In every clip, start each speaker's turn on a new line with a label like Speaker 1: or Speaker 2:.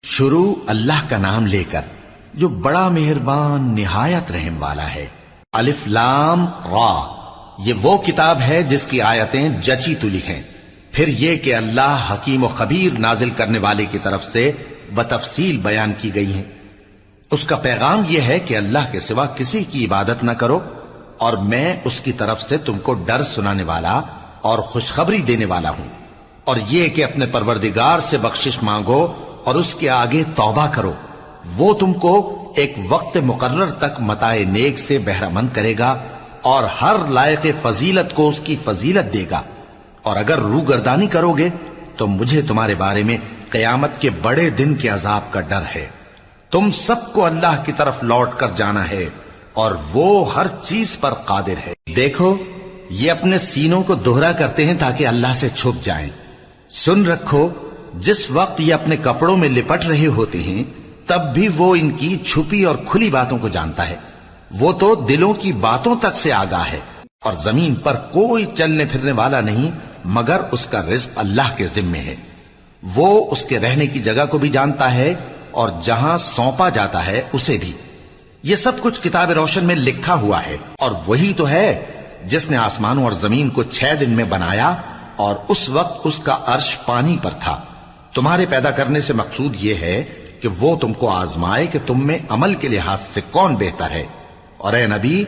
Speaker 1: شروع اللہ کا نام لے کر جو بڑا مہربان نہایت رحم والا ہے۔ الف لام را، یہ وہ کتاب ہے جس کی آیتیں جچی تلی ہیں۔ پھر یہ کہ اللہ حکیم و خبیر نازل کرنے والے کی طرف سے بتفصیل بیان کی گئی ہیں۔ اس کا پیغام یہ ہے کہ اللہ کے سوا کسی کی عبادت نہ کرو، اور میں اس کی طرف سے تم کو ڈر سنانے والا اور خوشخبری دینے والا ہوں۔ اور یہ کہ اپنے پروردگار سے بخشش مانگو اور اس کے آگے توبہ کرو، وہ تم کو ایک وقت مقرر تک متاع نیک سے بہرہ مند کرے گا اور ہر لائق فضیلت کو اس کی فضیلت دے گا۔ اور اگر روگردانی کرو گے تو مجھے تمہارے بارے میں قیامت کے بڑے دن کے عذاب کا ڈر ہے۔ تم سب کو اللہ کی طرف لوٹ کر جانا ہے اور وہ ہر چیز پر قادر ہے۔ دیکھو، یہ اپنے سینوں کو دوہرا کرتے ہیں تاکہ اللہ سے چھپ جائیں۔ سن رکھو، جس وقت یہ اپنے کپڑوں میں لپٹ رہے ہوتے ہیں تب بھی وہ ان کی چھپی اور کھلی باتوں کو جانتا ہے۔ وہ تو دلوں کی باتوں تک سے آگاہ ہے۔ اور زمین پر کوئی چلنے پھرنے والا نہیں مگر اس کا رزق اللہ کے ذمے ہے۔ وہ اس کے رہنے کی جگہ کو بھی جانتا ہے اور جہاں سونپا جاتا ہے اسے بھی۔ یہ سب کچھ کتاب روشن میں لکھا ہوا ہے۔ اور وہی تو ہے جس نے آسمانوں اور زمین کو 6 دن میں بنایا، اور اس وقت اس کا عرش پانی پر تھا۔ تمہارے پیدا کرنے سے مقصود یہ ہے کہ وہ تم کو آزمائے کہ تم میں عمل کے لحاظ سے کون بہتر ہے۔ اور اے نبی،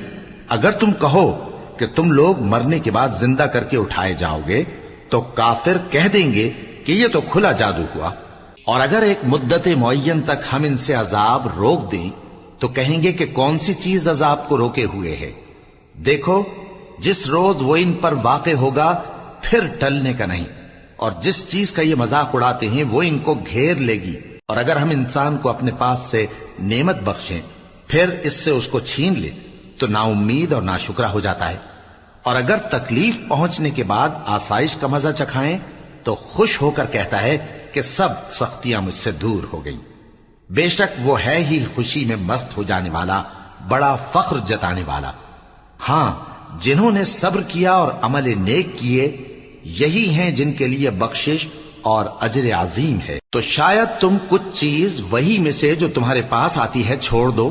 Speaker 1: اگر تم کہو کہ تم لوگ مرنے کے بعد زندہ کر کے اٹھائے جاؤ گے تو کافر کہہ دیں گے کہ یہ تو کھلا جادو ہوا۔ اور اگر ایک مدت معین تک ہم ان سے عذاب روک دیں تو کہیں گے کہ کون سی چیز عذاب کو روکے ہوئے ہے۔ دیکھو، جس روز وہ ان پر واقع ہوگا پھر ٹلنے کا نہیں، اور جس چیز کا یہ مذاق اڑاتے ہیں وہ ان کو گھیر لے گی۔ اور اگر ہم انسان کو اپنے پاس سے نعمت بخشیں پھر اس سے اس کو چھین لے تو نا امید اور ناشکرا ہو جاتا ہے۔ اور اگر تکلیف پہنچنے کے بعد آسائش کا مزہ چکھائیں تو خوش ہو کر کہتا ہے کہ سب سختیاں مجھ سے دور ہو گئیں۔ بے شک وہ ہے ہی خوشی میں مست ہو جانے والا، بڑا فخر جتانے والا۔ ہاں، جنہوں نے صبر کیا اور عمل نیک کیے، یہی ہیں جن کے لیے بخشش اور اجر عظیم ہے۔ تو شاید تم کچھ چیز وہی میں سے جو تمہارے پاس آتی ہے چھوڑ دو،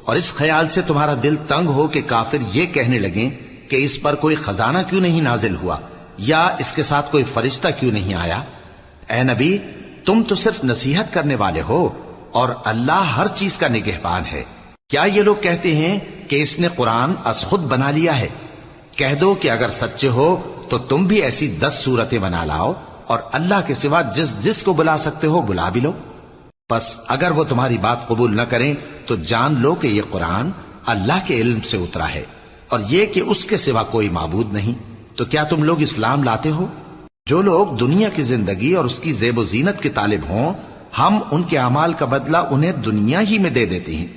Speaker 1: اور اس خیال سے تمہارا دل تنگ ہو کہ کافر یہ کہنے لگیں کہ اس پر کوئی خزانہ کیوں نہیں نازل ہوا، یا اس کے ساتھ کوئی فرشتہ کیوں نہیں آیا۔ اے نبی، تم تو صرف نصیحت کرنے والے ہو، اور اللہ ہر چیز کا نگہبان ہے۔ کیا یہ لوگ کہتے ہیں کہ اس نے قرآن از خود بنا لیا ہے؟ کہہ دو کہ اگر سچے ہو تو تم بھی ایسی 10 صورتیں بنا لاؤ، اور اللہ کے سوا جس جس کو بلا سکتے ہو بلا بھی لو۔ پس اگر وہ تمہاری بات قبول نہ کریں تو جان لو کہ یہ قرآن اللہ کے علم سے اترا ہے، اور یہ کہ اس کے سوا کوئی معبود نہیں۔ تو کیا تم لوگ اسلام لاتے ہو؟ جو لوگ دنیا کی زندگی اور اس کی زیب و زینت کے طالب ہوں، ہم ان کے اعمال کا بدلہ انہیں دنیا ہی میں دے دیتے ہیں،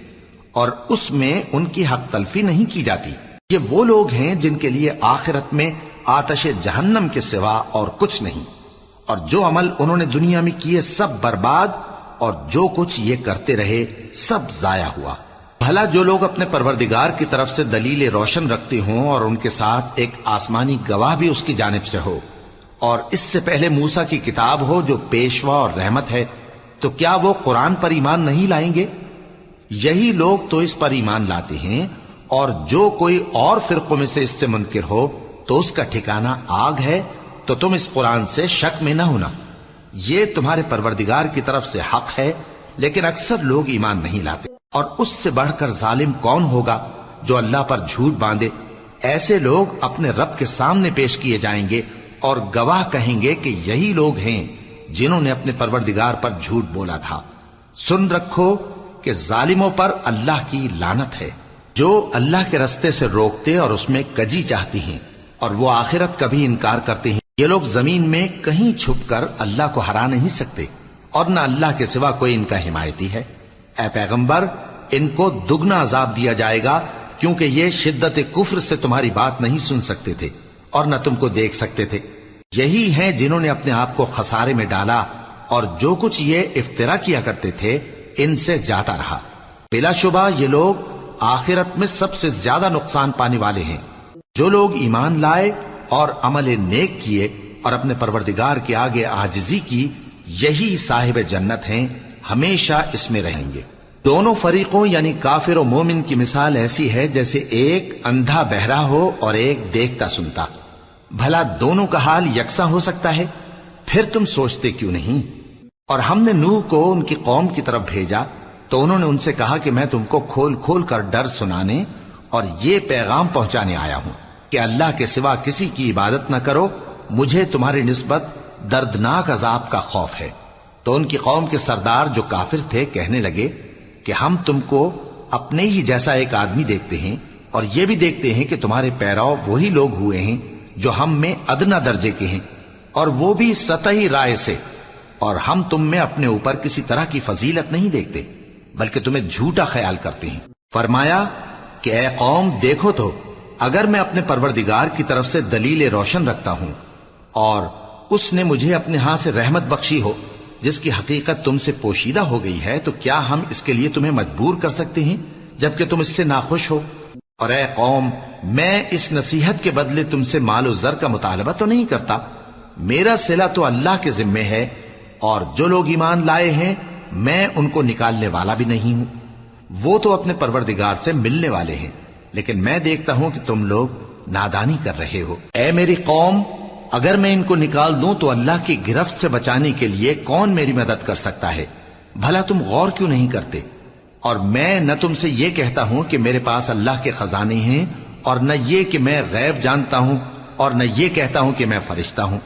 Speaker 1: اور اس میں ان کی حق تلفی نہیں کی جاتی۔ یہ وہ لوگ ہیں جن کے لیے آخرت میں آتش جہنم کے سوا اور کچھ نہیں، اور جو عمل انہوں نے دنیا میں کیے سب برباد، اور جو کچھ یہ کرتے رہے سب ضائع ہوا۔ بھلا جو لوگ اپنے پروردگار کی طرف سے دلیل روشن رکھتے ہوں اور ان کے ساتھ ایک آسمانی گواہ بھی اس کی جانب سے ہو، اور اس سے پہلے موسیٰ کی کتاب ہو جو پیشوا اور رحمت ہے، تو کیا وہ قرآن پر ایمان نہیں لائیں گے؟ یہی لوگ تو اس پر ایمان لاتے ہیں، اور جو کوئی اور فرقوں میں سے اس سے منکر ہو تو اس کا ٹھکانہ آگ ہے۔ تو تم اس قرآن سے شک میں نہ ہونا، یہ تمہارے پروردگار کی طرف سے حق ہے، لیکن اکثر لوگ ایمان نہیں لاتے۔ اور اس سے بڑھ کر ظالم کون ہوگا جو اللہ پر جھوٹ باندھے؟ ایسے لوگ اپنے رب کے سامنے پیش کیے جائیں گے اور گواہ کہیں گے کہ یہی لوگ ہیں جنہوں نے اپنے پروردگار پر جھوٹ بولا تھا۔ سن رکھو کہ ظالموں پر اللہ کی لعنت ہے، جو اللہ کے رستے سے روکتے اور اس میں کجی چاہتی ہیں، اور وہ آخرت کا بھی انکار کرتے ہیں۔ یہ لوگ زمین میں کہیں چھپ کر اللہ کو ہرا نہیں سکتے، اور نہ اللہ کے سوا کوئی ان کا حمایتی ہے۔ اے پیغمبر، ان کو دگنا عذاب دیا جائے گا، کیونکہ یہ شدت کفر سے تمہاری بات نہیں سن سکتے تھے اور نہ تم کو دیکھ سکتے تھے۔ یہی ہیں جنہوں نے اپنے آپ کو خسارے میں ڈالا، اور جو کچھ یہ افترا کیا کرتے تھے ان سے جاتا رہا۔ بلا شبہ یہ لوگ آخرت میں سب سے زیادہ نقصان پانے والے ہیں۔ جو لوگ ایمان لائے اور عمل نیک کیے اور اپنے پروردگار کے آگے عاجزی کی، یہی صاحب جنت ہیں، ہمیشہ اس میں رہیں گے۔ دونوں فریقوں یعنی کافر و مومن کی مثال ایسی ہے جیسے ایک اندھا بہرا ہو اور ایک دیکھتا سنتا۔ بھلا دونوں کا حال یکساں ہو سکتا ہے؟ پھر تم سوچتے کیوں نہیں؟ اور ہم نے نوح کو ان کی قوم کی طرف بھیجا تو انہوں نے ان سے کہا کہ میں تم کو کھول کھول کر ڈر سنانے اور یہ پیغام پہنچانے آیا ہوں کہ اللہ کے سوا کسی کی عبادت نہ کرو، مجھے تمہاری نسبت دردناک عذاب کا خوف ہے۔ تو ان کی قوم کے سردار جو کافر تھے کہنے لگے کہ ہم تم کو اپنے ہی جیسا ایک آدمی دیکھتے ہیں اور یہ بھی دیکھتے ہیں کہ تمہارے پیرو وہی لوگ ہوئے ہیں جو ہم میں ادنا درجے کے ہیں، اور وہ بھی سطحی رائے سے، اور ہم تم میں اپنے اوپر کسی طرح کی فضیلت نہیں دیکھتے بلکہ تمہیں جھوٹا خیال کرتے ہیں۔ فرمایا کہ اے قوم دیکھو تو، اگر میں اپنے پروردگار کی طرف سے دلیل روشن رکھتا ہوں اور اس نے مجھے اپنے ہاں سے رحمت بخشی ہو جس کی حقیقت تم سے پوشیدہ ہو گئی ہے، تو کیا ہم اس کے لیے تمہیں مجبور کر سکتے ہیں جبکہ تم اس سے ناخوش ہو؟ اور اے قوم، میں اس نصیحت کے بدلے تم سے مال و زر کا مطالبہ تو نہیں کرتا، میرا صلہ تو اللہ کے ذمے ہے، اور جو لوگ ایمان لائے ہیں میں ان کو نکالنے والا بھی نہیں ہوں، وہ تو اپنے پروردگار سے ملنے والے ہیں، لیکن میں دیکھتا ہوں کہ تم لوگ نادانی کر رہے ہو۔ اے میری قوم، اگر میں ان کو نکال دوں تو اللہ کی گرفت سے بچانے کے لیے کون میری مدد کر سکتا ہے؟ بھلا تم غور کیوں نہیں کرتے؟ اور میں نہ تم سے یہ کہتا ہوں کہ میرے پاس اللہ کے خزانے ہیں، اور نہ یہ کہ میں غیب جانتا ہوں، اور نہ یہ کہتا ہوں کہ میں فرشتہ ہوں،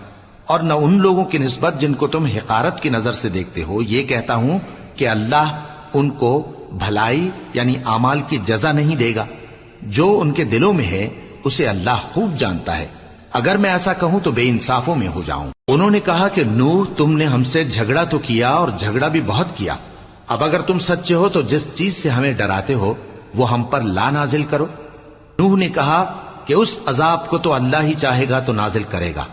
Speaker 1: اور نہ ان لوگوں کی نسبت جن کو تم حقارت کی نظر سے دیکھتے ہو یہ کہتا ہوں کہ اللہ ان کو بھلائی یعنی اعمال کی جزا نہیں دے گا۔ جو ان کے دلوں میں ہے اسے اللہ خوب جانتا ہے، اگر میں ایسا کہوں تو بے انصافوں میں ہو جاؤں۔ انہوں نے کہا کہ نوح، تم نے ہم سے جھگڑا تو کیا اور جھگڑا بھی بہت کیا، اب اگر تم سچے ہو تو جس چیز سے ہمیں ڈراتے ہو وہ ہم پر لا نازل کرو۔ نوح نے کہا کہ اس عذاب کو تو اللہ ہی چاہے گا تو نازل کرے گا،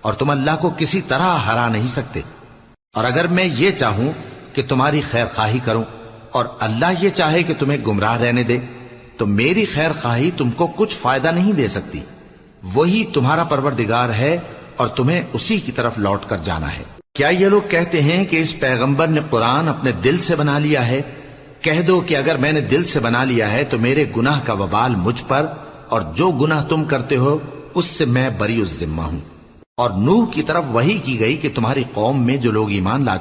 Speaker 1: اور تم اللہ کو کسی طرح ہرا نہیں سکتے، اور اگر میں یہ چاہوں کہ تمہاری خیر خواہی کروں اور اللہ یہ چاہے کہ تمہیں گمراہ رہنے دے تو میری خیر خواہی تم کو کچھ فائدہ نہیں دے سکتی۔ وہی تمہارا پروردگار ہے اور تمہیں اسی کی طرف لوٹ کر جانا ہے۔ کیا یہ لوگ کہتے ہیں کہ اس پیغمبر نے قرآن اپنے دل سے بنا لیا ہے؟ کہہ دو کہ اگر میں نے دل سے بنا لیا ہے تو میرے گناہ کا وبال مجھ پر، اور جو گناہ تم کرتے ہو اس سے میں بری الذمہ ہوں۔ اور نوح کی طرف وحی کی گئی کہ تمہاری قوم میں جو لوگ ایمان لا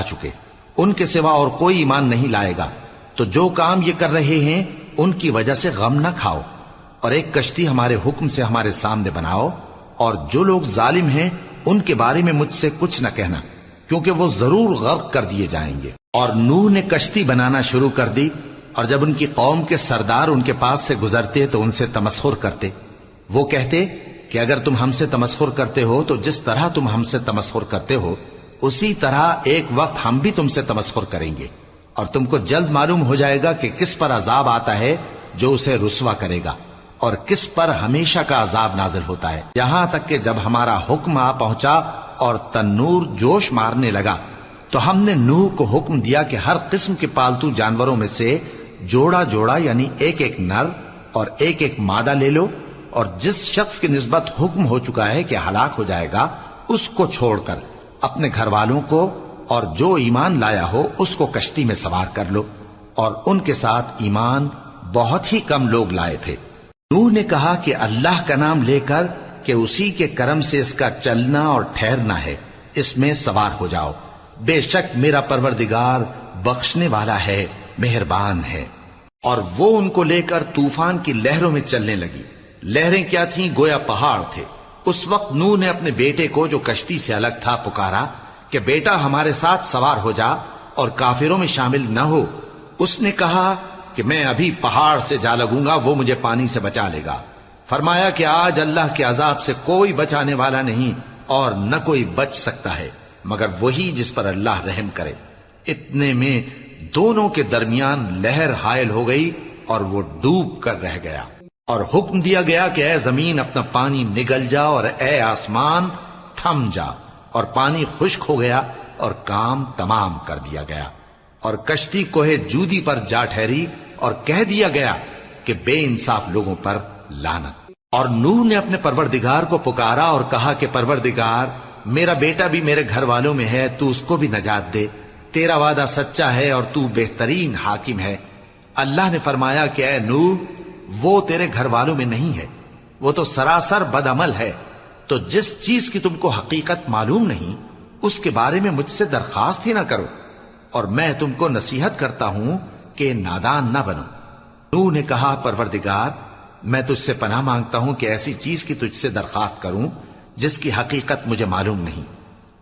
Speaker 1: چکے ان کے سوا اور کوئی ایمان نہیں لائے گا، تو جو کام یہ کر رہے ہیں ان کی وجہ سے غم نہ کھاؤ، اور ایک کشتی ہمارے حکم سے ہمارے سامنے بناؤ، اور جو لوگ ظالم ہیں ان کے بارے میں مجھ سے کچھ نہ کہنا، کیونکہ وہ ضرور غرق کر دیے جائیں گے۔ اور نوح نے کشتی بنانا شروع کر دی، اور جب ان کی قوم کے سردار ان کے پاس سے گزرتے تو ان سے تمسخر کرتے۔ وہ کہتے کہ اگر تم ہم سے تمسخر کرتے ہو تو جس طرح تم ہم سے تمسخر کرتے ہو اسی طرح ایک وقت ہم بھی تم سے تمسخر کریں گے، اور تم کو جلد معلوم ہو جائے گا کہ کس پر عذاب آتا ہے جو اسے رسوا کرے گا، اور کس پر ہمیشہ کا عذاب نازل ہوتا ہے، یہاں تک کہ جب ہمارا حکم آ پہنچا اور تنور جوش مارنے لگا تو ہم نے نوح کو حکم دیا کہ ہر قسم کے پالتو جانوروں میں سے جوڑا جوڑا یعنی ایک ایک نر اور ایک ایک مادہ لے لو، اور جس شخص کی نسبت حکم ہو چکا ہے کہ ہلاک ہو جائے گا اس کو چھوڑ کر اپنے گھر والوں کو اور جو ایمان لایا ہو اس کو کشتی میں سوار کر لو، اور ان کے ساتھ ایمان بہت ہی کم لوگ لائے تھے۔ نوح نے کہا کہ اللہ کا نام لے کر کہ اسی کے کرم سے اس کا چلنا اور ٹھہرنا ہے، اس میں سوار ہو جاؤ، بے شک میرا پروردگار بخشنے والا ہے، مہربان ہے۔ اور وہ ان کو لے کر طوفان کی لہروں میں چلنے لگی۔ لہریں کیا تھیں؟ گویا پہاڑ تھے۔ اس وقت نوح نے اپنے بیٹے کو جو کشتی سے الگ تھا پکارا کہ بیٹا ہمارے ساتھ سوار ہو جا اور کافروں میں شامل نہ ہو۔ اس نے کہا کہ میں ابھی پہاڑ سے جا لگوں گا، وہ مجھے پانی سے بچا لے گا۔ فرمایا کہ آج اللہ کے عذاب سے کوئی بچانے والا نہیں اور نہ کوئی بچ سکتا ہے مگر وہی جس پر اللہ رحم کرے۔ اتنے میں دونوں کے درمیان لہر حائل ہو گئی اور وہ ڈوب کر رہ گیا، اور حکم دیا گیا کہ اے زمین اپنا پانی نگل جا اور اے آسمان تھم جا، اور پانی خشک ہو گیا اور کام تمام کر دیا گیا، اور کشتی کوہ جودی پر جا ٹھہری، اور کہہ دیا گیا کہ بے انصاف لوگوں پر لعنت۔ اور نوح نے اپنے پروردگار کو پکارا اور کہا کہ پروردگار، میرا بیٹا بھی میرے گھر والوں میں ہے، تو اس کو بھی نجات دے، تیرا وعدہ سچا ہے اور تو بہترین حاکم ہے۔ اللہ نے فرمایا کہ اے نوح، وہ تیرے گھر والوں میں نہیں ہے، وہ تو سراسر بد عمل ہے، تو جس چیز کی تم کو حقیقت معلوم نہیں اس کے بارے میں مجھ سے درخواست ہی نہ کرو، اور میں تم کو نصیحت کرتا ہوں کہ نادان نہ بنو۔ نوح نے کہا پروردگار، میں تجھ سے پناہ مانگتا ہوں کہ ایسی چیز کی تجھ سے درخواست کروں جس کی حقیقت مجھے معلوم نہیں،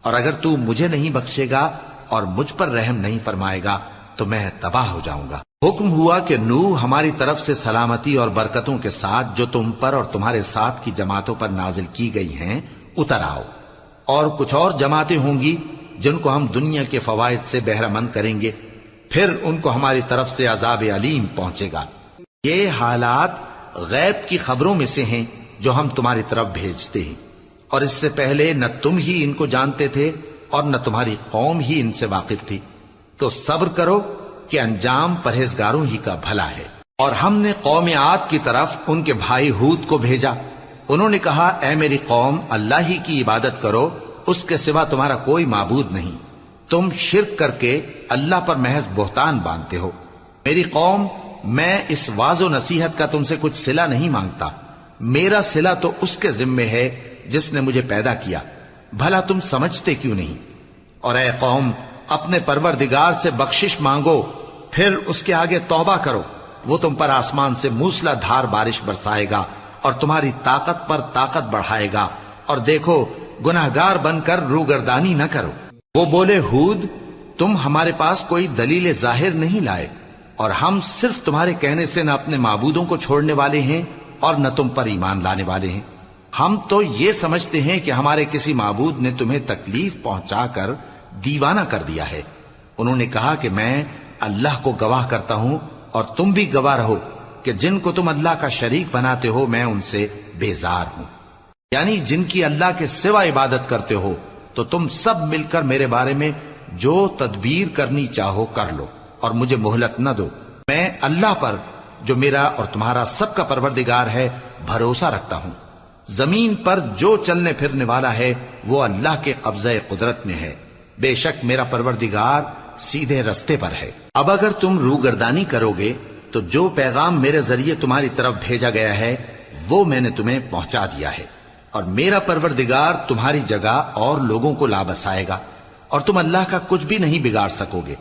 Speaker 1: اور اگر تو مجھے نہیں بخشے گا اور مجھ پر رحم نہیں فرمائے گا تو میں تباہ ہو جاؤں گا۔ حکم ہوا کہ نوح ہماری طرف سے سلامتی اور برکتوں کے ساتھ جو تم پر اور تمہارے ساتھ کی جماعتوں پر نازل کی گئی ہیں اتر آؤ، اور کچھ اور جماعتیں ہوں گی جن کو ہم دنیا کے فوائد سے بہرہ مند کریں گے، پھر ان کو ہماری طرف سے عذاب علیم پہنچے گا۔ یہ حالات غیب کی خبروں میں سے ہیں جو ہم تمہاری طرف بھیجتے ہیں، اور اس سے پہلے نہ تم ہی ان کو جانتے تھے اور نہ تمہاری قوم ہی ان سے واقف تھی، تو صبر کرو کہ انجام پرہیزگاروں ہی کا بھلا ہے۔ اور ہم نے قوم عاد کی طرف ان کے بھائی ہود کو بھیجا، انہوں نے کہا اے میری قوم، اللہ ہی کی عبادت کرو، اس کے سوا تمہارا کوئی معبود نہیں، تم شرک کر کے اللہ پر محض بہتان باندھتے ہو۔ میری قوم، میں اس واعظ و نصیحت کا تم سے کچھ صلہ نہیں مانگتا، میرا صلہ تو اس کے ذمے ہے جس نے مجھے پیدا کیا، بھلا تم سمجھتے کیوں نہیں؟ اور اے قوم، اپنے پروردگار سے بخشش مانگو، پھر اس کے آگے توبہ کرو، وہ تم پر آسمان سے موسلا دھار بارش برسائے گا اور تمہاری طاقت پر طاقت بڑھائے گا، اور دیکھو گناہگار بن کر روگردانی نہ کرو۔ وہ بولے ہود، تم ہمارے پاس کوئی دلیل ظاہر نہیں لائے، اور ہم صرف تمہارے کہنے سے نہ اپنے معبودوں کو چھوڑنے والے ہیں اور نہ تم پر ایمان لانے والے ہیں۔ ہم تو یہ سمجھتے ہیں کہ ہمارے کسی معبود نے تمہیں تکلیف پہنچا کر دیوانہ کر دیا ہے۔ انہوں نے کہا کہ میں اللہ کو گواہ کرتا ہوں اور تم بھی گواہ رہو کہ جن کو تم اللہ کا شریک بناتے ہو میں ان سے بیزار ہوں، یعنی جن کی اللہ کے سوا عبادت کرتے ہو، تو تم سب مل کر میرے بارے میں جو تدبیر کرنی چاہو کر لو اور مجھے مہلت نہ دو۔ میں اللہ پر جو میرا اور تمہارا سب کا پروردگار ہے بھروسہ رکھتا ہوں۔ زمین پر جو چلنے پھرنے والا ہے وہ اللہ کے قبضہ قدرت میں ہے، بے شک میرا پروردگار سیدھے رستے پر ہے۔ اب اگر تم روگردانی کرو گے تو جو پیغام میرے ذریعے تمہاری طرف بھیجا گیا ہے وہ میں نے تمہیں پہنچا دیا ہے، اور میرا پروردگار تمہاری جگہ اور لوگوں کو لا بسائے گا، اور تم اللہ کا کچھ بھی نہیں بگاڑ سکو گے۔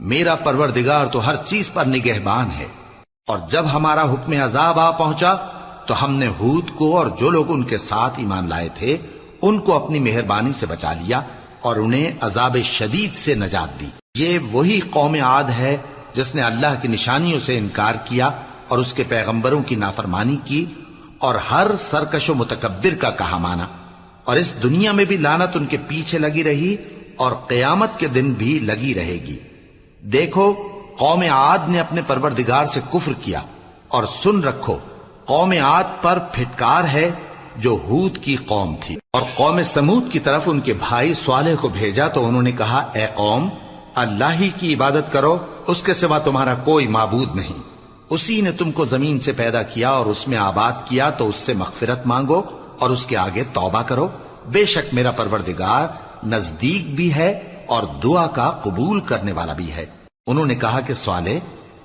Speaker 1: میرا پروردگار تو ہر چیز پر نگہبان ہے۔ اور جب ہمارا حکم عذاب آ پہنچا تو ہم نے ہود کو اور جو لوگ ان کے ساتھ ایمان لائے تھے ان کو اپنی مہربانی سے بچا لیا اور انہیں عذاب شدید سے نجات دی۔ یہ وہی قوم عاد ہے جس نے اللہ کی نشانیوں سے انکار کیا اور اس کے پیغمبروں کی نافرمانی کی اور ہر سرکش و متکبر کا کہا مانا، اور اس دنیا میں بھی لعنت ان کے پیچھے لگی رہی اور قیامت کے دن بھی لگی رہے گی۔ دیکھو قوم عاد نے اپنے پروردگار سے کفر کیا، اور سن رکھو قوم عاد پر پھٹکار ہے جو ہود کی قوم تھی۔ اور قوم سمود کی طرف ان کے بھائی صالح کو بھیجا تو انہوں نے کہا اے قوم، اللہ ہی کی عبادت کرو، اس کے سوا تمہارا کوئی معبود نہیں، اسی نے تم کو زمین سے پیدا کیا اور اس میں آباد کیا، تو اس سے مغفرت مانگو اور اس کے آگے توبہ کرو، بے شک میرا پروردگار نزدیک بھی ہے اور دعا کا قبول کرنے والا بھی ہے۔ انہوں نے کہا کہ صالح،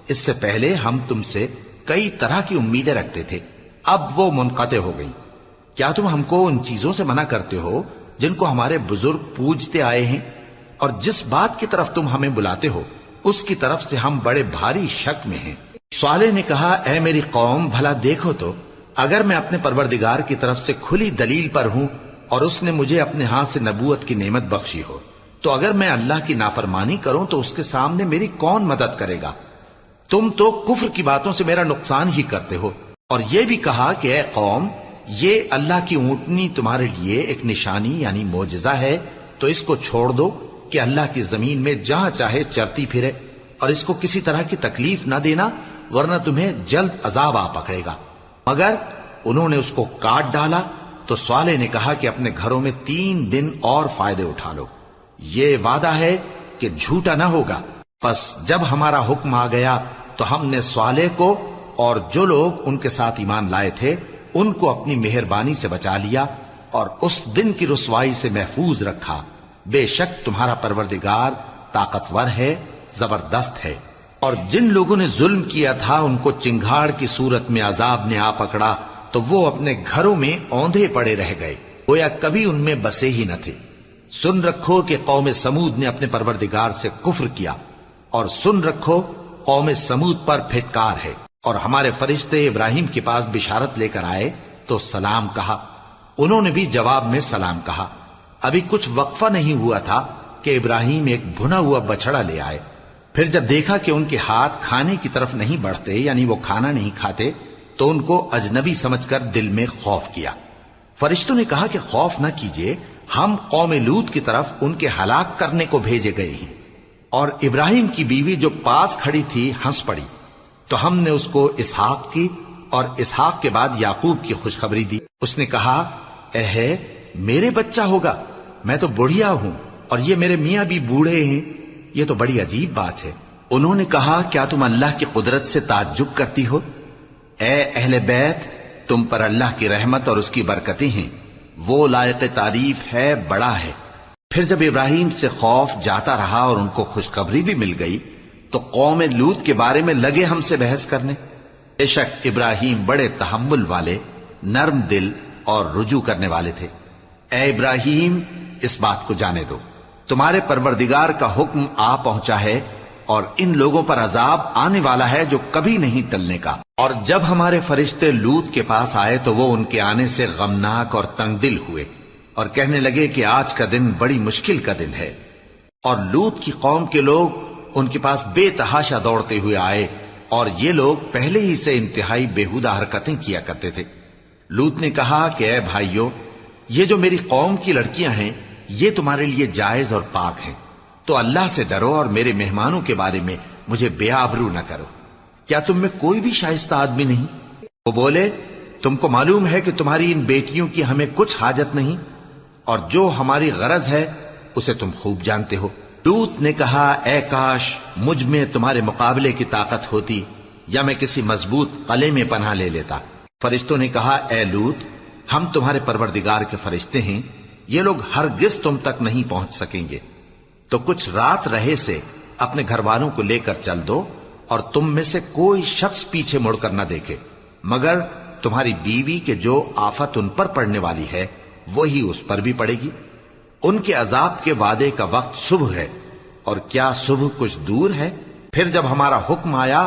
Speaker 1: اس سے پہلے ہم تم سے کئی طرح کی امیدیں رکھتے تھے، اب وہ منقطع ہو گئی۔ کیا تم ہم کو ان چیزوں سے منع کرتے ہو جن کو ہمارے بزرگ پوجتے آئے ہیں؟ اور جس بات کی طرف تم ہمیں بلاتے ہو اس کی طرف سے ہم بڑے بھاری شک میں ہیں۔ صالح نے کہا اے میری قوم، بھلا دیکھو تو اگر میں اپنے پروردگار کی طرف سے کھلی دلیل پر ہوں اور اس نے مجھے اپنے ہاتھ سے نبوت کی نعمت بخشی ہو، تو اگر میں اللہ کی نافرمانی کروں تو اس کے سامنے میری کون مدد کرے گا؟ تم تو کفر کی باتوں سے میرا نقصان ہی کرتے ہو۔ اور یہ بھی کہا کہ اے قوم، یہ اللہ کی اونٹنی تمہارے لیے ایک نشانی یعنی معجزہ ہے، تو اس کو چھوڑ دو کہ اللہ کی زمین میں جہاں چاہے چرتی پھرے، اور اس کو کسی طرح کی تکلیف نہ دینا ورنہ تمہیں جلد عذاب آ پکڑے گا۔ مگر انہوں نے اس کو کاٹ ڈالا تو صالح نے کہا کہ اپنے گھروں میں 3 دن اور فائدے اٹھا لو، یہ وعدہ ہے کہ جھوٹا نہ ہوگا۔ پس جب ہمارا حکم آ گیا تو ہم نے صالح کو اور جو لوگ ان کے ساتھ ایمان لائے تھے ان کو اپنی مہربانی سے بچا لیا اور اس دن کی رسوائی سے محفوظ رکھا، بے شک تمہارا پروردگار طاقتور ہے، زبردست ہے۔ اور جن لوگوں نے ظلم کیا تھا ان کو چنگھاڑ کی صورت میں عذاب نے آ پکڑا تو وہ اپنے گھروں میں اوندھے پڑے رہ گئے، گویا کبھی ان میں بسے ہی نہ تھے۔ سن رکھو کہ قوم سمود نے اپنے پروردگار سے کفر کیا، اور سن رکھو قوم سمود پر پھٹکار ہے۔ اور ہمارے فرشتے ابراہیم کے پاس بشارت لے کر آئے تو سلام کہا، انہوں نے بھی جواب میں سلام کہا۔ ابھی کچھ وقفہ نہیں ہوا تھا کہ ابراہیم ایک بھنا ہوا بچڑا لے آئے۔ پھر جب دیکھا کہ ان کے ہاتھ کھانے کی طرف نہیں بڑھتے، یعنی وہ کھانا نہیں کھاتے، تو ان کو اجنبی سمجھ کر دل میں خوف کیا۔ فرشتوں نے کہا کہ خوف نہ کیجیے، ہم قوم لوط کی طرف ان کے ہلاک کرنے کو بھیجے گئے ہیں۔ اور ابراہیم کی بیوی جو پاس کھڑی تھی ہنس پڑی، تو ہم نے اس کو اسحاق کی اور اسحاق کے بعد یعقوب کی خوشخبری دی۔ اس نے کہا، اے میرے بچہ ہوگا، میں تو بڑھیا ہوں اور یہ میرے میاں بھی بوڑھے ہیں، یہ تو بڑی عجیب بات ہے۔ انہوں نے کہا، کیا تم اللہ کی قدرت سے تعجب کرتی ہو؟ اے اہل بیت، تم پر اللہ کی رحمت اور اس کی برکتیں ہیں، وہ لائق تعریف ہے، بڑا ہے۔ پھر جب ابراہیم سے خوف جاتا رہا اور ان کو خوشخبری بھی مل گئی تو قوم لوط کے بارے میں لگے ہم سے بحث کرنے۔ بے شک ابراہیم بڑے تحمل والے، نرم دل اور رجوع کرنے والے تھے۔ اے ابراہیم، اس بات کو جانے دو، تمہارے پروردگار کا حکم آ پہنچا ہے اور ان لوگوں پر عذاب آنے والا ہے جو کبھی نہیں ٹلنے کا۔ اور جب ہمارے فرشتے لوط کے پاس آئے تو وہ ان کے آنے سے غمناک اور تنگ دل ہوئے اور کہنے لگے کہ آج کا دن بڑی مشکل کا دن ہے۔ اور لوط کی قوم کے لوگ ان کے پاس بے تحاشا دوڑتے ہوئے آئے، اور یہ لوگ پہلے ہی سے انتہائی بیہودہ حرکتیں کیا کرتے تھے۔ لوط نے کہا کہ اے بھائیو، یہ جو میری قوم کی لڑکیاں ہیں یہ تمہارے لیے جائز اور پاک ہیں، تو اللہ سے ڈرو اور میرے مہمانوں کے بارے میں مجھے بے آبرو نہ کرو۔ کیا تم میں کوئی بھی شائستہ آدمی نہیں؟ وہ بولے، تم کو معلوم ہے کہ تمہاری ان بیٹیوں کی ہمیں کچھ حاجت نہیں، اور جو ہماری غرض ہے اسے تم خوب جانتے ہو۔ لوط نے کہا، اے کاش مجھ میں تمہارے مقابلے کی طاقت ہوتی، یا میں کسی مضبوط قلعے میں پناہ لے لیتا۔ فرشتوں نے کہا، اے لوط، ہم تمہارے پروردگار کے فرشتے ہیں، یہ لوگ ہرگز تم تک نہیں پہنچ سکیں گے، تو کچھ رات رہے سے اپنے گھر والوں کو لے کر چل دو، اور تم میں سے کوئی شخص پیچھے مڑ کر نہ دیکھے، مگر تمہاری بیوی کے جو آفت ان پر پڑنے والی ہے وہی اس پر بھی پڑے گی۔ ان کے عذاب کے وعدے کا وقت صبح ہے، اور کیا صبح کچھ دور ہے؟ پھر جب ہمارا حکم آیا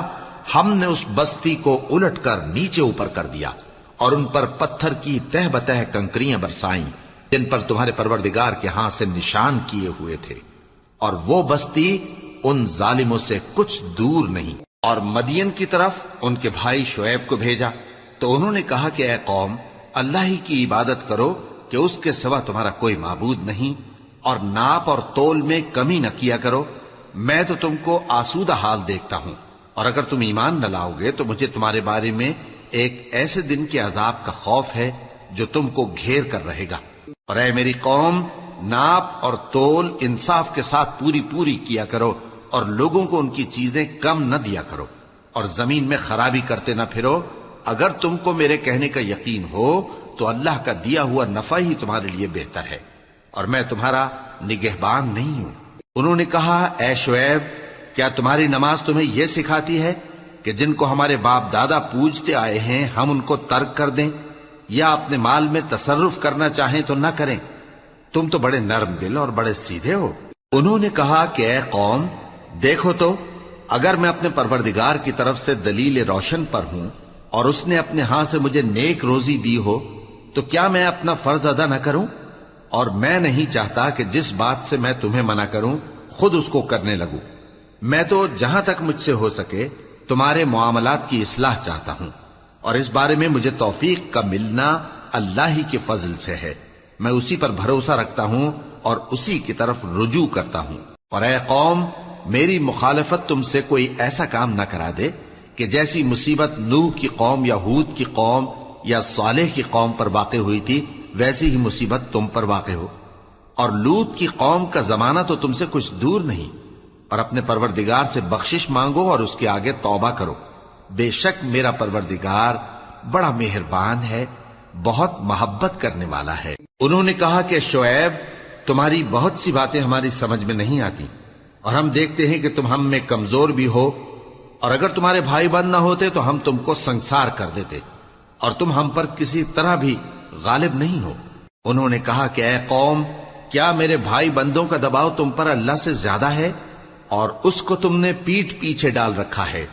Speaker 1: ہم نے اس بستی کو الٹ کر نیچے اوپر کر دیا اور ان پر پتھر کی تہ بتہ کنکریاں برسائیں جن پر تمہارے پروردگار کے ہاں سے نشان کیے ہوئے تھے، اور وہ بستی ان ظالموں سے کچھ دور نہیں۔ اور مدین کی طرف ان کے بھائی شعیب کو بھیجا تو انہوں نے کہا کہ اے قوم، اللہ ہی کی عبادت کرو کہ اس کے سوا تمہارا کوئی معبود نہیں، اور ناپ اور تول میں کمی نہ کیا کرو، میں تو تم کو آسودہ حال دیکھتا ہوں، اور اگر تم ایمان نہ لاؤ گے تو مجھے تمہارے بارے میں ایک ایسے دن کے عذاب کا خوف ہے جو تم کو گھیر کر رہے گا۔ اور اے میری قوم، ناپ اور تول انصاف کے ساتھ پوری پوری کیا کرو، اور لوگوں کو ان کی چیزیں کم نہ دیا کرو، اور زمین میں خرابی کرتے نہ پھرو۔ اگر تم کو میرے کہنے کا یقین ہو تو اللہ کا دیا ہوا نفع ہی تمہارے لیے بہتر ہے، اور میں تمہارا نگہبان نہیں ہوں۔ انہوں نے کہا، اے شعیب، کیا تمہاری نماز تمہیں یہ سکھاتی ہے کہ جن کو ہمارے باپ دادا پوجتے آئے ہیں ہم ان کو ترک کر دیں، یا اپنے مال میں تصرف کرنا چاہیں تو نہ کریں؟ تم تو بڑے نرم دل اور بڑے سیدھے ہو۔ انہوں نے کہا کہ اے قوم، دیکھو تو، اگر میں اپنے پروردگار کی طرف سے دلیل روشن پر ہوں اور اس نے اپنے ہاں سے مجھے نیک روزی دی ہو تو کیا میں اپنا فرض ادا نہ کروں؟ اور میں نہیں چاہتا کہ جس بات سے میں تمہیں منع کروں خود اس کو کرنے لگوں۔ میں تو جہاں تک مجھ سے ہو سکے تمہارے معاملات کی اصلاح چاہتا ہوں، اور اس بارے میں مجھے توفیق کا ملنا اللہ ہی کے فضل سے ہے۔ میں اسی پر بھروسہ رکھتا ہوں اور اسی کی طرف رجوع کرتا ہوں۔ اور اے قوم، میری مخالفت تم سے کوئی ایسا کام نہ کرا دے کہ جیسی مصیبت نوح کی قوم یا ہود کی قوم یا صالح کی قوم پر واقع ہوئی تھی ویسی ہی مصیبت تم پر واقع ہو۔ اور لوط کی قوم کا زمانہ تو تم سے کچھ دور نہیں، اور اپنے پروردگار سے بخشش مانگو اور اس کے آگے توبہ کرو، بے شک میرا پروردگار بڑا مہربان ہے، بہت محبت کرنے والا ہے۔ انہوں نے کہا کہ شعیب، تمہاری بہت سی باتیں ہماری سمجھ میں نہیں آتی، اور ہم دیکھتے ہیں کہ تم ہم میں کمزور بھی ہو، اور اگر تمہارے بھائی بند نہ ہوتے تو ہم تم کو سنسار کر دیتے، اور تم ہم پر کسی طرح بھی غالب نہیں ہو۔ انہوں نے کہا کہ اے قوم، کیا میرے بھائی بندوں کا دباؤ تم پر اللہ سے زیادہ ہے، اور اس کو تم نے پیٹھ پیچھے ڈال رکھا ہے؟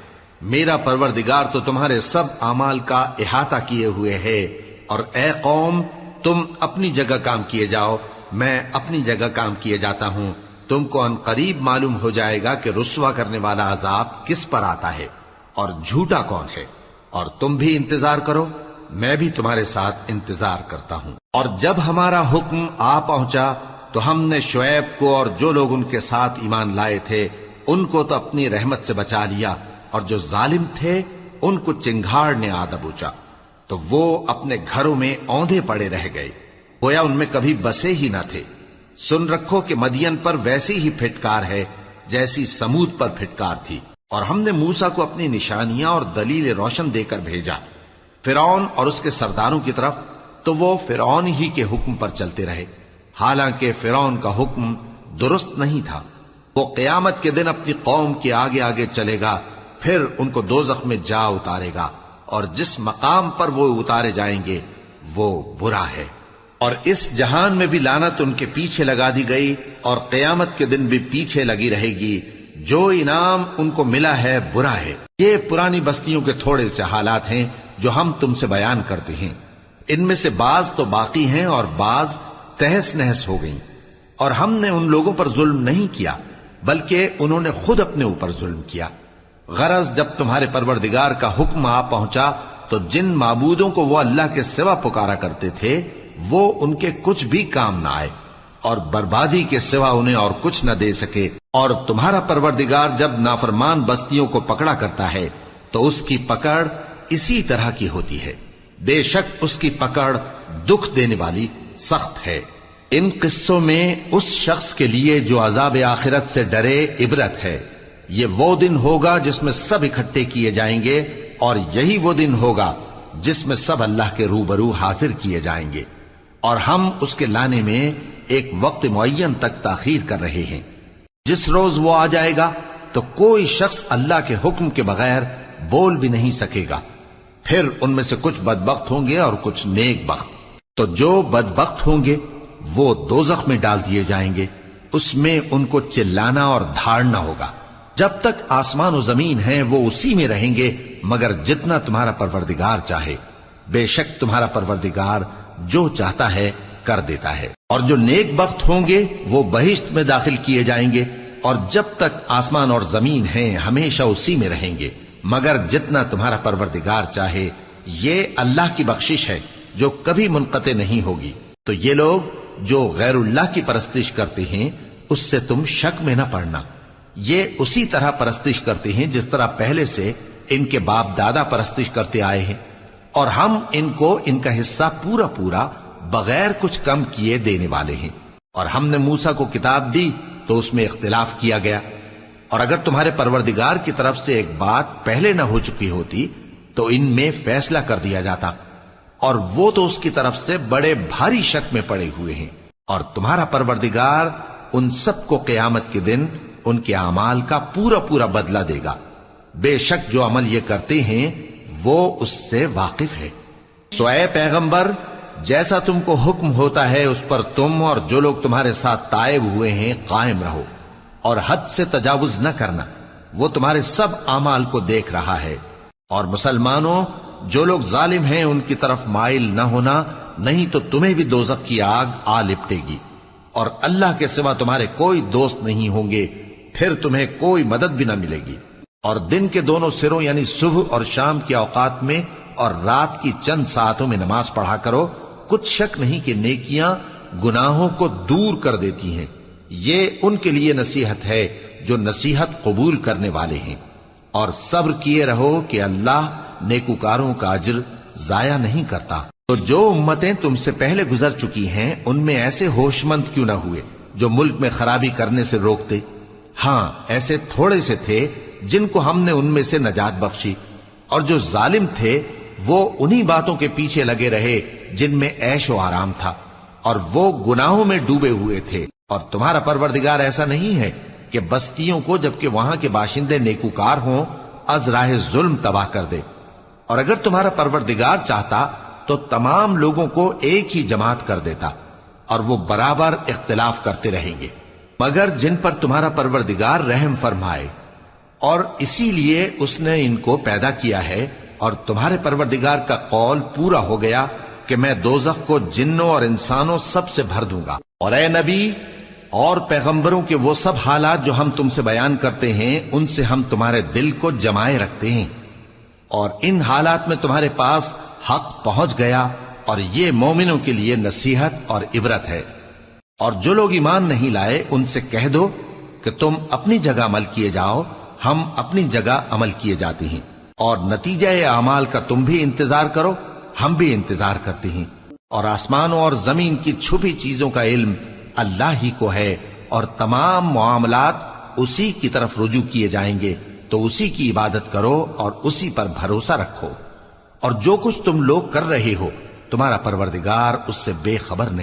Speaker 1: میرا پروردگار تو تمہارے سب اعمال کا احاطہ کیے ہوئے ہے۔ اور اے قوم، تم اپنی جگہ کام کیے جاؤ، میں اپنی جگہ کام کیے جاتا ہوں۔ تم کو ان قریب معلوم ہو جائے گا کہ رسوا کرنے والا عذاب کس پر آتا ہے اور جھوٹا کون ہے، اور تم بھی انتظار کرو، میں بھی تمہارے ساتھ انتظار کرتا ہوں۔ اور جب ہمارا حکم آ پہنچا تو ہم نے شعیب کو اور جو لوگ ان کے ساتھ ایمان لائے تھے ان کو تو اپنی رحمت سے بچا لیا، اور جو ظالم تھے ان کو چنگھاڑ نے آ دبوچا، تو وہ اپنے گھروں میں اوندھے پڑے رہ گئے، گویا ان میں کبھی بسے ہی نہ تھے۔ سن رکھو کہ مدین پر ویسی ہی پھٹکار ہے جیسی سمود پر پھٹکار تھی، اور ہم نے موسیٰ کو اپنی نشانیاں اور دلیل روشن دے کر بھیجا فرعون اور اس کے سرداروں کی طرف، تو وہ فرعون ہی کے حکم پر چلتے رہے، حالانکہ فرعون کا حکم درست نہیں تھا۔ وہ قیامت کے دن اپنی قوم کے آگے آگے چلے گا، پھر ان کو دوزخ میں جا اتارے گا، اور جس مقام پر وہ اتارے جائیں گے وہ برا ہے۔ اور اس جہان میں بھی لعنت ان کے پیچھے لگا دی گئی، اور قیامت کے دن بھی پیچھے لگی رہے گی۔ جو انعام ان کو ملا ہے برا ہے۔ یہ پرانی بستیوں کے تھوڑے سے حالات ہیں جو ہم تم سے بیان کرتے ہیں، ان میں سے بعض تو باقی ہیں اور بعض تہس نہس ہو گئیں۔ اور ہم نے ان لوگوں پر ظلم نہیں کیا بلکہ انہوں نے خود اپنے اوپر ظلم کیا۔ غرض جب تمہارے پروردگار کا حکم آ پہنچا تو جن معبودوں کو وہ اللہ کے سوا پکارا کرتے تھے وہ ان کے کچھ بھی کام نہ آئے، اور بربادی کے سوا انہیں اور کچھ نہ دے سکے۔ اور تمہارا پروردگار جب نافرمان بستیوں کو پکڑا کرتا ہے تو اس کی پکڑ اسی طرح کی ہوتی ہے، بے شک اس کی پکڑ دکھ دینے والی سخت ہے۔ ان قصوں میں اس شخص کے لیے جو عذاب آخرت سے ڈرے عبرت ہے۔ یہ وہ دن ہوگا جس میں سب اکٹھے کیے جائیں گے، اور یہی وہ دن ہوگا جس میں سب اللہ کے روبرو حاضر کیے جائیں گے، اور ہم اس کے لانے میں ایک وقت معین تک تاخیر کر رہے ہیں۔ جس روز وہ آ جائے گا تو کوئی شخص اللہ کے حکم کے بغیر بول بھی نہیں سکے گا۔ پھر ان میں سے کچھ بدبخت ہوں گے اور کچھ نیک بخت۔ تو جو بدبخت ہوں گے وہ دوزخ میں ڈال دیے جائیں گے، اس میں ان کو چلانا اور دھاڑنا ہوگا۔ جب تک آسمان و زمین ہیں وہ اسی میں رہیں گے مگر جتنا تمہارا پروردگار چاہے، بے شک تمہارا پروردگار جو چاہتا ہے کر دیتا ہے۔ اور جو نیک بخت ہوں گے وہ بہشت میں داخل کیے جائیں گے، اور جب تک آسمان اور زمین ہیں ہمیشہ اسی میں رہیں گے مگر جتنا تمہارا پروردگار چاہے۔ یہ اللہ کی بخشش ہے جو کبھی منقطع نہیں ہوگی۔ تو یہ لوگ جو غیر اللہ کی پرستش کرتے ہیں اس سے تم شک میں نہ پڑنا، یہ اسی طرح پرستش کرتے ہیں جس طرح پہلے سے ان کے باپ دادا پرستش کرتے آئے ہیں، اور ہم ان کو ان کا حصہ پورا پورا بغیر کچھ کم کیے دینے والے ہیں۔ اور ہم نے موسیٰ کو کتاب دی تو اس میں اختلاف کیا گیا، اور اگر تمہارے پروردگار کی طرف سے ایک بات پہلے نہ ہو چکی ہوتی تو ان میں فیصلہ کر دیا جاتا، اور وہ تو اس کی طرف سے بڑے بھاری شک میں پڑے ہوئے ہیں۔ اور تمہارا پروردگار ان سب کو قیامت کے دن ان کے اعمال کا پورا پورا بدلہ دے گا، بے شک جو عمل یہ کرتے ہیں وہ اس سے واقف ہے۔ سو اے پیغمبر، جیسا تم کو حکم ہوتا ہے اس پر تم اور جو لوگ تمہارے ساتھ تائب ہوئے ہیں قائم رہو، اور حد سے تجاوز نہ کرنا، وہ تمہارے سب اعمال کو دیکھ رہا ہے۔ اور مسلمانوں، جو لوگ ظالم ہیں ان کی طرف مائل نہ ہونا، نہیں تو تمہیں بھی دوزخ کی آگ آ لپٹے گی، اور اللہ کے سوا تمہارے کوئی دوست نہیں ہوں گے، پھر تمہیں کوئی مدد بھی نہ ملے گی۔ اور دن کے دونوں سروں یعنی صبح اور شام کے اوقات میں اور رات کی چند ساعتوں میں نماز پڑھا کرو، کچھ شک نہیں کہ نیکیاں گناہوں کو دور کر دیتی ہیں۔ یہ ان کے لیے نصیحت ہے جو نصیحت قبول کرنے والے ہیں۔ اور صبر کیے رہو کہ اللہ نیکوکاروں کا اجر ضائع نہیں کرتا۔ تو جو امتیں تم سے پہلے گزر چکی ہیں ان میں ایسے ہوش مند کیوں نہ ہوئے جو ملک میں خرابی کرنے سے روکتے؟ ہاں، ایسے تھوڑے سے تھے جن کو ہم نے ان میں سے نجات بخشی، اور جو ظالم تھے وہ انہی باتوں کے پیچھے لگے رہے جن میں عیش و آرام تھا، اور وہ گناہوں میں ڈوبے ہوئے تھے۔ اور تمہارا پروردگار ایسا نہیں ہے کہ بستیوں کو جبکہ وہاں کے باشندے نیکوکار ہوں از راہ ظلم تباہ کر دے، اور اگر تمہارا پروردگار چاہتا تو تمام لوگوں کو ایک ہی جماعت کر دیتا، اور وہ برابر اختلاف کرتے رہیں گے، مگر جن پر تمہارا پروردگار رحم فرمائے، اور اسی لیے اس نے ان کو پیدا کیا ہے، اور تمہارے پروردگار کا قول پورا ہو گیا کہ میں دوزخ کو جنوں اور انسانوں سب سے بھر دوں گا۔ اور اے نبی اور پیغمبروں کے وہ سب حالات جو ہم تم سے بیان کرتے ہیں، ان سے ہم تمہارے دل کو جمائے رکھتے ہیں، اور ان حالات میں تمہارے پاس حق پہنچ گیا، اور یہ مومنوں کے لیے نصیحت اور عبرت ہے۔ اور جو لوگ ایمان نہیں لائے ان سے کہہ دو کہ تم اپنی جگہ عمل کیے جاؤ، ہم اپنی جگہ عمل کیے جاتے ہیں، اور نتیجہ اعمال کا تم بھی انتظار کرو، ہم بھی انتظار کرتے ہیں، اور آسمانوں اور زمین کی چھپی چیزوں کا علم اللہ ہی کو ہے، اور تمام معاملات اسی کی طرف رجوع کیے جائیں گے، تو اسی کی عبادت کرو اور اسی پر بھروسہ رکھو، اور جو کچھ تم لوگ کر رہے ہو تمہارا پروردگار اس سے بے خبر نہیں۔